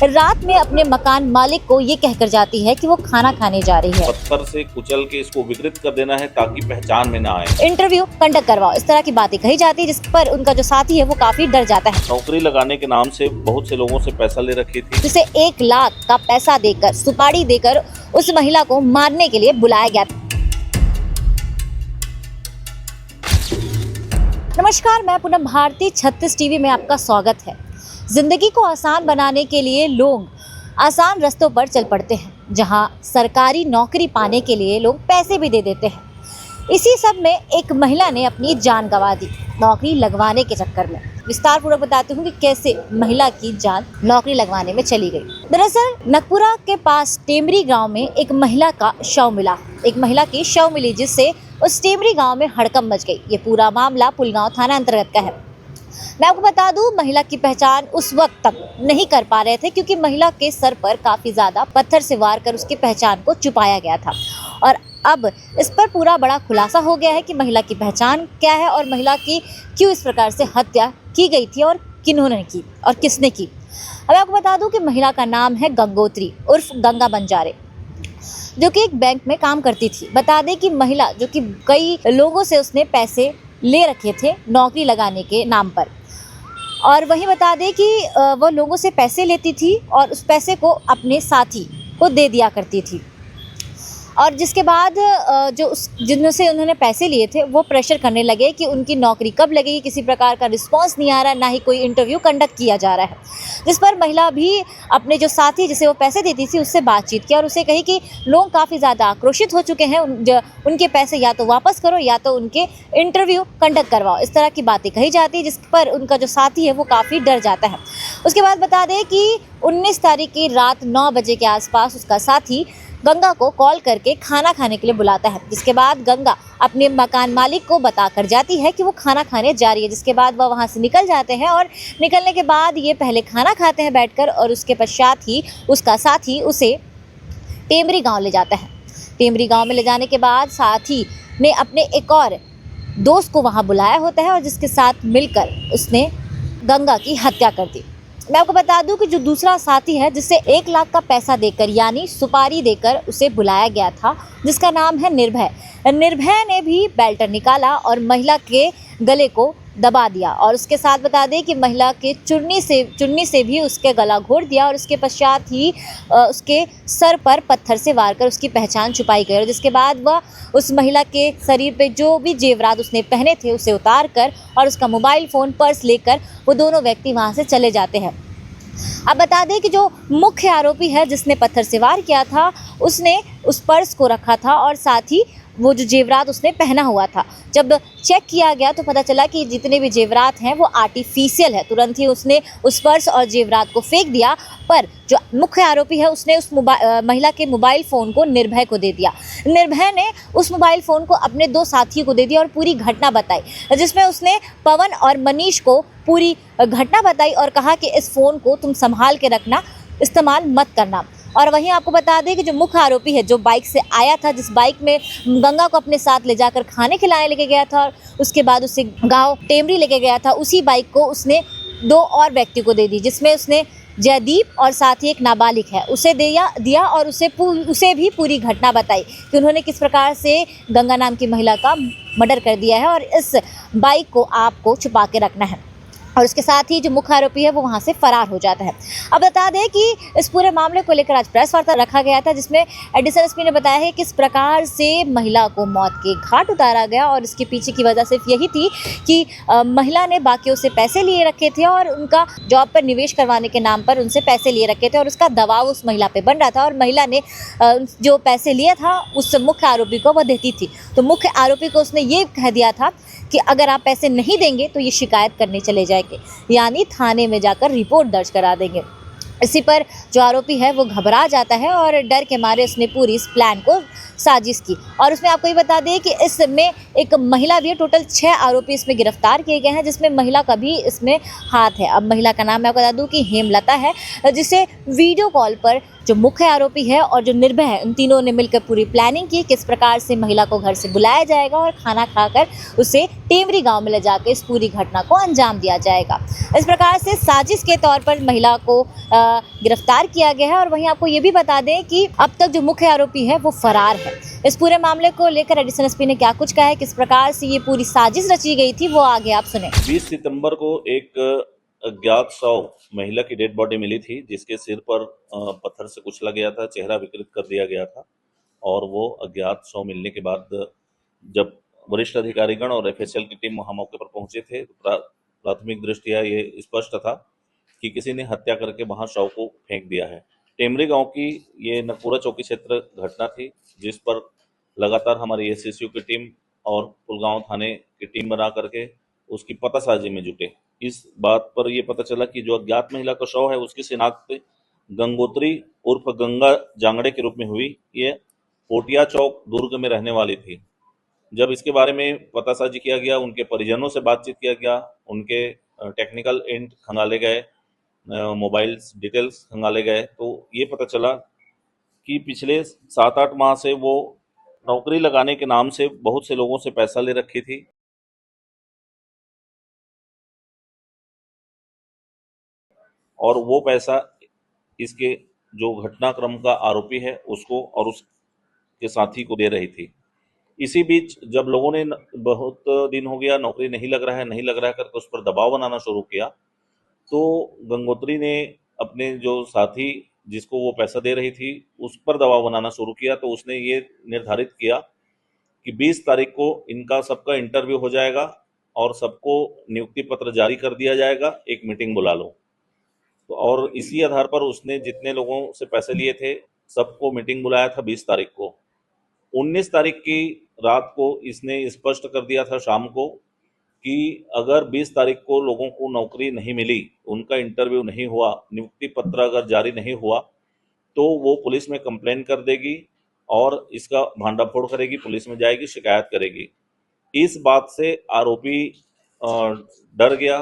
रात में अपने मकान मालिक को ये कहकर जाती है कि वो खाना खाने जा रही है। पत्थर से कुचल के इसको विकृत कर देना है ताकि पहचान में ना आए। इंटरव्यू कंडक्ट करवाओ, इस तरह की बातें कही जाती है, जिस पर उनका जो साथी है वो काफी डर जाता है। नौकरी लगाने के नाम से बहुत से लोगों से पैसा ले रखी थी, जिसे 1 लाख का पैसा देकर, सुपारी देकर उस महिला को मारने के लिए बुलाया गया था। नमस्कार, मैं पूनम भारती, 36 टीवी में आपका स्वागत है। जिंदगी को आसान बनाने के लिए लोग आसान रास्तों पर चल पड़ते हैं, जहां सरकारी नौकरी पाने के लिए लोग पैसे भी दे देते हैं। इसी सब में एक महिला ने अपनी जान गंवा दी नौकरी लगवाने के चक्कर में। विस्तार पूर्वक बताती हूँ कि कैसे महिला की जान नौकरी लगवाने में चली गई। दरअसल नकपुरा के पास टेमरी गांव में एक महिला का शव मिला। एक महिला की शव मिली, जिससे उस टेमरी गांव में हड़कंप मच गई। ये पूरा मामला पुलगांव थाना अंतर्गत का है। मैं आपको बता दूं, महिला की पहचान उस वक्त तक नहीं कर पा रहे थे क्योंकि महिला के सर पर काफी ज्यादा पत्थर से वार कर उसकी पहचान को छुपाया गया था। और अब इस पर पूरा बड़ा खुलासा हो गया है कि महिला की पहचान क्या है और महिला की क्यों इस प्रकार से हत्या की गई थी और किन्होंने की और किसने की। अब आपको बता दूं कि महिला का नाम है गंगोत्री उर्फ गंगा बंजारे, जो कि एक बैंक में काम करती थी। बता दें कि महिला जो कि कई लोगों से उसने पैसे ले रखे थे नौकरी लगाने के नाम पर, और वहीं बता दें कि वो लोगों से पैसे लेती थी और उस पैसे को अपने साथी को दे दिया करती थी। और जिसके बाद जिनसे उन्होंने पैसे लिए थे वो प्रेशर करने लगे कि उनकी नौकरी कब लगेगी। किसी प्रकार का रिस्पांस नहीं आ रहा, ना ही कोई इंटरव्यू कंडक्ट किया जा रहा है। जिस पर महिला भी अपने जो साथी जिसे वो पैसे देती थी उससे बातचीत की और उसे कही कि लोग काफ़ी ज़्यादा आक्रोशित हो चुके हैं, उनके पैसे या तो वापस करो या तो उनके इंटरव्यू कंडक्ट करवाओ। इस तरह की बातें कही जाती है, जिस पर उनका जो साथी है वो काफ़ी डर जाता है। उसके बाद बता दें कि 19 तारीख की रात 9 बजे के आसपास उसका साथी गंगा को कॉल करके खाना खाने के लिए बुलाता है। जिसके बाद गंगा अपने मकान मालिक को बताकर जाती है कि वो खाना खाने जा रही है। जिसके बाद वह वहाँ से निकल जाते हैं और निकलने के बाद ये पहले खाना खाते हैं बैठकर, और उसके पश्चात ही उसका साथी उसे टेमरी गांव ले जाता है। टेमरी गांव में ले जाने के बाद साथी ने अपने एक और दोस्त को वहाँ बुलाया होता है और जिसके साथ मिलकर उसने गंगा की हत्या कर दी। मैं आपको बता दूं कि जो दूसरा साथी है, जिससे 1 लाख का पैसा देकर यानी सुपारी देकर उसे बुलाया गया था, जिसका नाम है निर्भय। निर्भय ने भी बेल्टर निकाला और महिला के गले को दबा दिया और उसके साथ बता दें कि महिला के चुन्नी से भी उसके गला घोट दिया और उसके पश्चात ही उसके सर पर पत्थर से वार कर उसकी पहचान छुपाई गई। और जिसके बाद वह उस महिला के शरीर पे जो भी जेवरात उसने पहने थे उसे उतार कर और उसका मोबाइल फ़ोन, पर्स लेकर वो दोनों व्यक्ति वहाँ से चले जाते हैं। अब बता दें कि जो मुख्य आरोपी है जिसने पत्थर से वार किया था, उसने उस पर्स को रखा था और साथ ही वो जो जेवरात उसने पहना हुआ था। जब चेक किया गया तो पता चला कि जितने भी जेवरात हैं वो आर्टिफिशियल है। तुरंत ही उसने उस पर्स और जेवरात को फेंक दिया, पर जो मुख्य आरोपी है उसने उस महिला के मोबाइल फ़ोन को निर्भय को दे दिया। निर्भय ने उस मोबाइल फ़ोन को अपने 2 साथियों को दे दिया और पूरी घटना बताई, जिसमें उसने पवन और मनीष को पूरी घटना बताई और कहा कि इस फ़ोन को तुम संभाल के रखना, इस्तेमाल मत करना। और वहीं आपको बता दें कि जो मुख्य आरोपी है, जो बाइक से आया था, जिस बाइक में गंगा को अपने साथ ले जाकर खाने खिलाने लेके गया था और उसके बाद उसे गांव टेमरी लेके गया था, उसी बाइक को उसने 2 और व्यक्ति को दे दी, जिसमें उसने जयदीप और साथ ही एक नाबालिग है उसे दिया और उसे भी पूरी घटना बताई कि उन्होंने किस प्रकार से गंगा नाम की महिला का मर्डर कर दिया है और इस बाइक को आपको छुपा के रखना है। और उसके साथ ही जो मुख्य आरोपी है वो वहाँ से फरार हो जाता है। अब बता दें कि इस पूरे मामले को लेकर आज प्रेस वार्ता रखा गया था, जिसमें एडिशनल एसपी ने बताया है किस प्रकार से महिला को मौत के घाट उतारा गया और इसके पीछे की वजह सिर्फ यही थी कि महिला ने बाकियों से पैसे लिए रखे थे और उनका जॉब पर निवेश करवाने के नाम पर उनसे पैसे लिए रखे थे और उसका दबाव उस महिला पर बन रहा था और महिला ने जो पैसे लिया था उस मुख्य आरोपी को वह देती थी। तो मुख्य आरोपी को उसने ये कह दिया था कि अगर आप पैसे नहीं देंगे तो ये शिकायत करने चले जाएंगे, यानी थाने में जाकर रिपोर्ट दर्ज करा देंगे। इसी पर जो आरोपी है वो घबरा जाता है और डर के मारे उसने पूरी इस प्लान को साजिश की। और उसमें आपको ये बता दें कि इसमें एक महिला भी है, टोटल 6 आरोपी इसमें गिरफ्तार किए गए हैं, जिसमें महिला का भी इसमें हाथ है। अब महिला का नाम मैं आपको बता दूं कि हेमलता है, जिसे वीडियो कॉल पर जो मुख्य आरोपी है और जो निर्भय है, उन तीनों ने मिलकर पूरी प्लानिंग की, किस प्रकार से महिला को घर से बुलाया जाएगा और खाना खाकर उसे टेमरी गांव में ले जाकर इस पूरी घटना को अंजाम दिया जाएगा। इस प्रकार से साजिश के तौर पर महिला को गिरफ्तार किया गया है। और वहीं आपको ये भी बता दें कि अब तक जो मुख्य आरोपी है वो फरार है। इस पूरे मामले को लेकर एडिशनल एसपी ने क्या कुछ कहा है, किस प्रकार से ये पूरी साजिश रची गई थी, वो आगे आप सुने। 20 सितंबर को एक अज्ञात शव महिला की डेड बॉडी मिली थी, जिसके सिर पर पत्थर से कुचला गया था, चेहरा विकृत कर दिया गया था। और वो अज्ञात शव मिलने के बाद जब वरिष्ठ अधिकारीगण और एफएसएल की टीम वहां मौके पर पहुंचे थे, तो प्राथमिक दृष्टया ये स्पष्ट था कि किसी ने हत्या करके वहां शव को फेंक दिया है। टेमरी गांव की ये नकपुरा चौकी क्षेत्र घटना थी, जिस पर लगातार हमारी एसएसयू की टीम और कुलगांव थाने की टीम बना करके उसकी पतासाजी में जुटे। इस बात पर यह पता चला कि जो अज्ञात महिला का शव है, उसकी शिनाख्त गंगोत्री उर्फ गंगा जांगड़े के रूप में हुई। ये पोटिया चौक दुर्ग में रहने वाली थी। जब इसके बारे में पतासाजी किया गया, उनके परिजनों से बातचीत किया गया, उनके टेक्निकल एंड खंगाले गए, मोबाइल डिटेल्स खंगाले गए, तो ये पता चला कि पिछले 7-8 माह से वो नौकरी लगाने के नाम से बहुत से लोगों से पैसा ले रखी थी और वो पैसा इसके जो घटनाक्रम का आरोपी है उसको और उसके साथी को दे रही थी। इसी बीच जब लोगों ने बहुत दिन हो गया, नौकरी नहीं लग रहा है करके उस पर दबाव बनाना शुरू किया, तो गंगोत्री ने अपने जो साथी जिसको वो पैसा दे रही थी उस पर दबाव बनाना शुरू किया। तो उसने ये निर्धारित किया कि 20 तारीख को इनका सबका इंटरव्यू हो जाएगा और सबको नियुक्ति पत्र जारी कर दिया जाएगा, एक मीटिंग बुला लो। तो और इसी आधार पर उसने जितने लोगों से पैसे लिए थे सबको मीटिंग बुलाया था 20 तारीख को। 19 तारीख की रात को इसने स्पष्ट कर दिया था शाम को कि अगर 20 तारीख को लोगों को नौकरी नहीं मिली, उनका इंटरव्यू नहीं हुआ, नियुक्ति पत्र अगर जारी नहीं हुआ, तो वो पुलिस में कंप्लेन कर देगी और इसका भांडाफोड़ करेगी, पुलिस में जाएगी, शिकायत करेगी। इस बात से आरोपी डर गया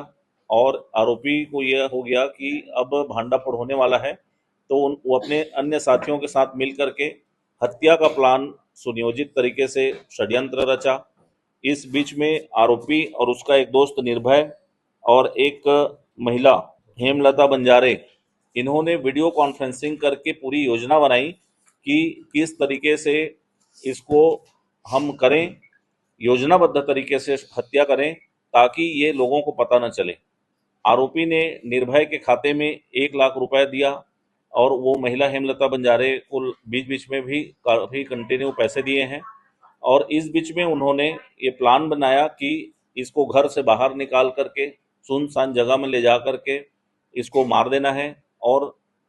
और आरोपी को यह हो गया कि अब भांडाफोड़ होने वाला है, तो वो अपने अन्य साथियों के साथ मिल करके हत्या का प्लान सुनियोजित तरीके से षड्यंत्र रचा। इस बीच में आरोपी और उसका एक दोस्त निर्भय और एक महिला हेमलता बंजारे, इन्होंने वीडियो कॉन्फ्रेंसिंग करके पूरी योजना बनाई कि किस तरीके से इसको हम करें, योजनाबद्ध तरीके से हत्या करें ताकि ये लोगों को पता न चले। आरोपी ने निर्भय के खाते में 1 लाख रुपए दिया और वो महिला हेमलता बंजारे को बीच बीच में भी काफ़ी कंटिन्यू पैसे दिए हैं। और इस बीच में उन्होंने ये प्लान बनाया कि इसको घर से बाहर निकाल करके सुनसान जगह में ले जा करके इसको मार देना है और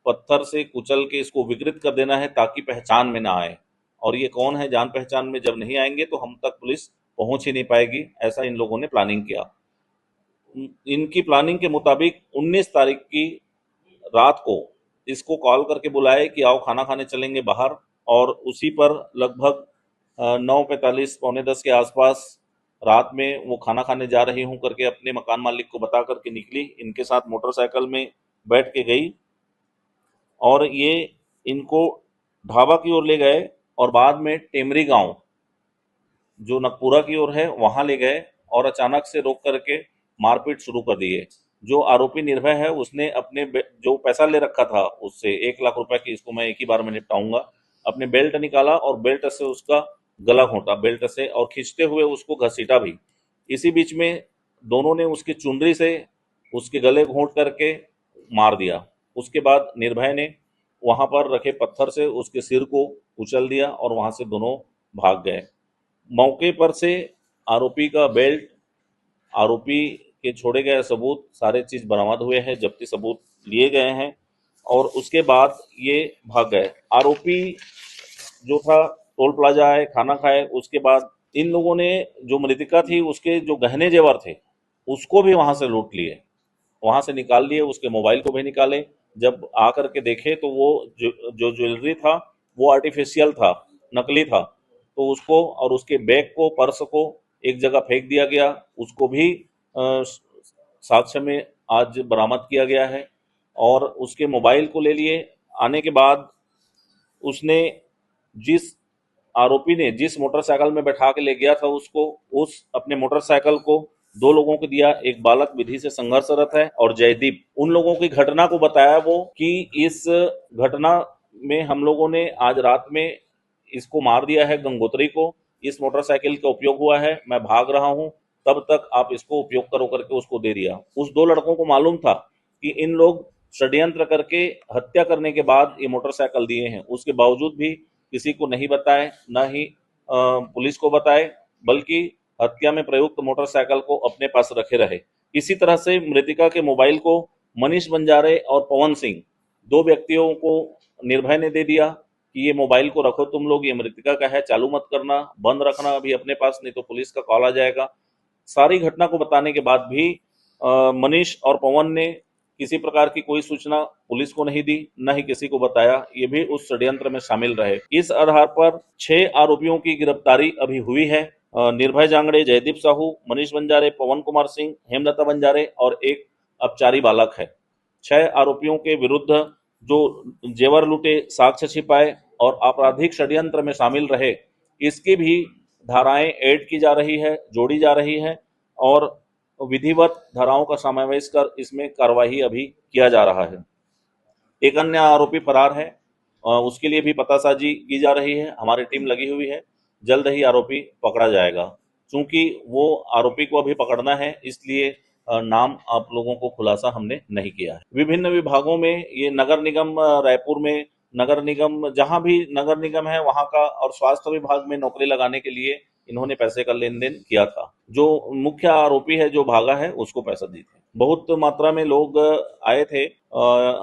पत्थर से कुचल के इसको विकृत कर देना है ताकि पहचान में ना आए। और ये कौन है, जान पहचान में जब नहीं आएंगे तो हम तक पुलिस पहुंच ही नहीं पाएगी। ऐसा इन लोगों ने प्लानिंग किया। इनकी प्लानिंग के मुताबिक 19 तारीख की रात को इसको कॉल करके बुलाए कि आओ खाना खाने चलेंगे बाहर, और उसी पर लगभग 9:45 पौने 10 के आसपास रात में वो खाना खाने जा रही हूँ करके अपने मकान मालिक को बता करके निकली। इनके साथ मोटरसाइकिल में बैठ के गई और ये इनको ढाबा की ओर ले गए और बाद में टेमरी गांव जो नकपुरा की ओर है वहां ले गए और अचानक से रोक करके मारपीट शुरू कर दिए। जो आरोपी निर्भय है उसने अपने जो पैसा ले रखा था उससे 1 लाख रुपए की, इसको मैं एक ही बार में निपटाऊंगा, अपने बेल्ट निकाला और बेल्ट से उसका गला घोंटा बेल्ट से और खींचते हुए उसको घसीटा भी। इसी बीच में दोनों ने उसकी चुंदरी से उसके गले घोंट करके मार दिया। उसके बाद निर्भय ने वहां पर रखे पत्थर से उसके सिर को कुचल दिया और वहां से दोनों भाग गए। मौके पर से आरोपी का बेल्ट, आरोपी के छोड़े गए सबूत, सारे चीज बरामद हुए हैं, जब्ती सबूत लिए गए हैं और उसके बाद ये भाग गए। आरोपी जो था टोल प्लाजा आए, खाना खाए, उसके बाद इन लोगों ने जो मृतिका थी उसके जो गहने जेवर थे उसको भी वहां से लूट लिए, वहां से निकाल लिए, उसके मोबाइल को भी निकाले। जब आकर के देखे तो वो जो ज्वेलरी था वो आर्टिफिशियल था, नकली था, तो उसको और उसके बैग को, पर्स को एक जगह फेंक दिया गया। उसको भी साक्ष्य में आज बरामद किया गया है और उसके मोबाइल को ले लिए। आने के बाद उसने जिस आरोपी ने जिस मोटरसाइकिल में बैठा के ले गया था उसको, उस अपने मोटरसाइकिल को दो लोगों को दिया। एक बालक विधि से संघर्षरत है और जयदीप। उन लोगों की घटना को बताया वो कि इस घटना में हम लोगों ने आज रात में इसको मार दिया है, गंगोत्री को। इस मोटरसाइकिल का उपयोग हुआ है, मैं भाग रहा हूं, तब तक आप इसको उपयोग करो करके उसको दे दिया। उस दो लड़कों को मालूम था कि इन लोग षड्यंत्र करके हत्या करने के बाद ये मोटरसाइकिल दिए हैं। उसके बावजूद भी किसी को नहीं बताए, न ही पुलिस को बताए, बल्कि हत्या में प्रयुक्त मोटरसाइकिल को अपने पास रखे रहे। इसी तरह से मृतिका के मोबाइल को मनीष बंजारे और पवन सिंह, दो व्यक्तियों को निर्भय ने दे दिया कि ये मोबाइल को रखो तुम लोग, ये मृतिका का है, चालू मत करना, बंद रखना अभी अपने पास, नहीं तो पुलिस का कॉल आ जाएगा। सारी घटना को बताने के बाद भी मनीष और पवन ने किसी प्रकार की कोई सूचना पुलिस को नहीं दी, न ही किसी को बताया। ये भी उस षड्यंत्र में शामिल रहे। इस आधार पर 6 आरोपियों की गिरफ्तारी अभी हुई है। निर्भय जांगड़े, जयदीप साहू, मनीष बंजारे, पवन कुमार सिंह, हेमलता बंजारे और एक अपचारी बालक है। 6 आरोपियों के विरुद्ध जो जेवर लूटे, साक्ष्य छिपाए और आपराधिक षड्यंत्र में शामिल रहे, इसकी भी धाराएं ऐड की जा रही है, जोड़ी जा रही है और विधिवत धाराओं का समावेश कर इसमें कार्यवाही अभी किया जा रहा है। एक अन्य आरोपी फरार है, उसके लिए भी पतासाजी की जा रही है, हमारी टीम लगी हुई है। जल्द ही आरोपी पकड़ा जाएगा। चूंकि वो आरोपी को अभी पकड़ना है, इसलिए नाम आप लोगों को खुलासा हमने नहीं किया है। विभिन्न विभागों में ये नगर निगम रायपुर में, नगर निगम जहां भी नगर निगम है वहां का, और स्वास्थ्य विभाग में नौकरी लगाने के लिए इन्होंने पैसे का लेन देन किया था। जो मुख्य आरोपी है जो भागा है उसको पैसा दी थी। बहुत मात्रा में लोग आए थे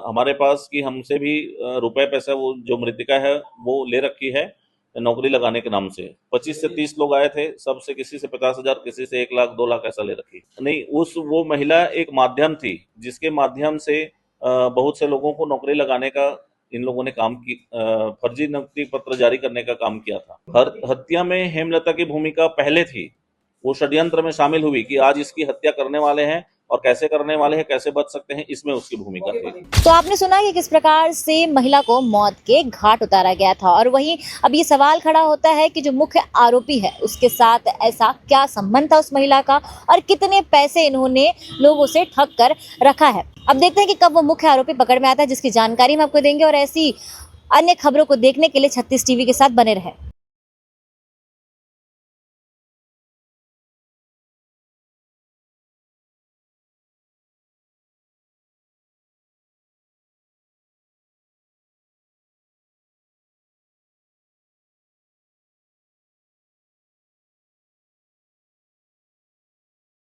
हमारे पास कि हमसे भी रुपए पैसा, वो जो मृतिका है वो ले रखी है नौकरी लगाने के नाम से। 25 से 30 लोग आए थे, सबसे किसी से 50,000, किसी से 1 लाख 2 लाख ऐसा ले रखी नहीं। वो महिला एक माध्यम थी जिसके माध्यम से बहुत से लोगों को नौकरी लगाने का इन लोगों ने काम की, फर्जी नियुक्ति पत्र जारी करने का काम किया था। हत्या में हेमलता की भूमिका पहले थी। वो षड्यंत्र में शामिल हुई कि आज इसकी हत्या करने वाले हैं और कैसे करने वाले हैं, कैसे बच सकते हैं, इसमें उसकी भूमिका थी। तो आपने सुना कि किस प्रकार से महिला को मौत के घाट उतारा गया था, और वहीं अब ये सवाल खड़ा होता है कि जो मुख्य आरोपी है उसके साथ ऐसा क्या संबंध था उस महिला का, और कितने पैसे इन्होंने लोगों से ठग कर रखा है। अब देखते हैं कि कब वो मुख्य आरोपी पकड़ में आता है, जिसकी जानकारी हम आपको देंगे। और ऐसी अन्य खबरों को देखने के लिए 36 टीवी के साथ बने रहें।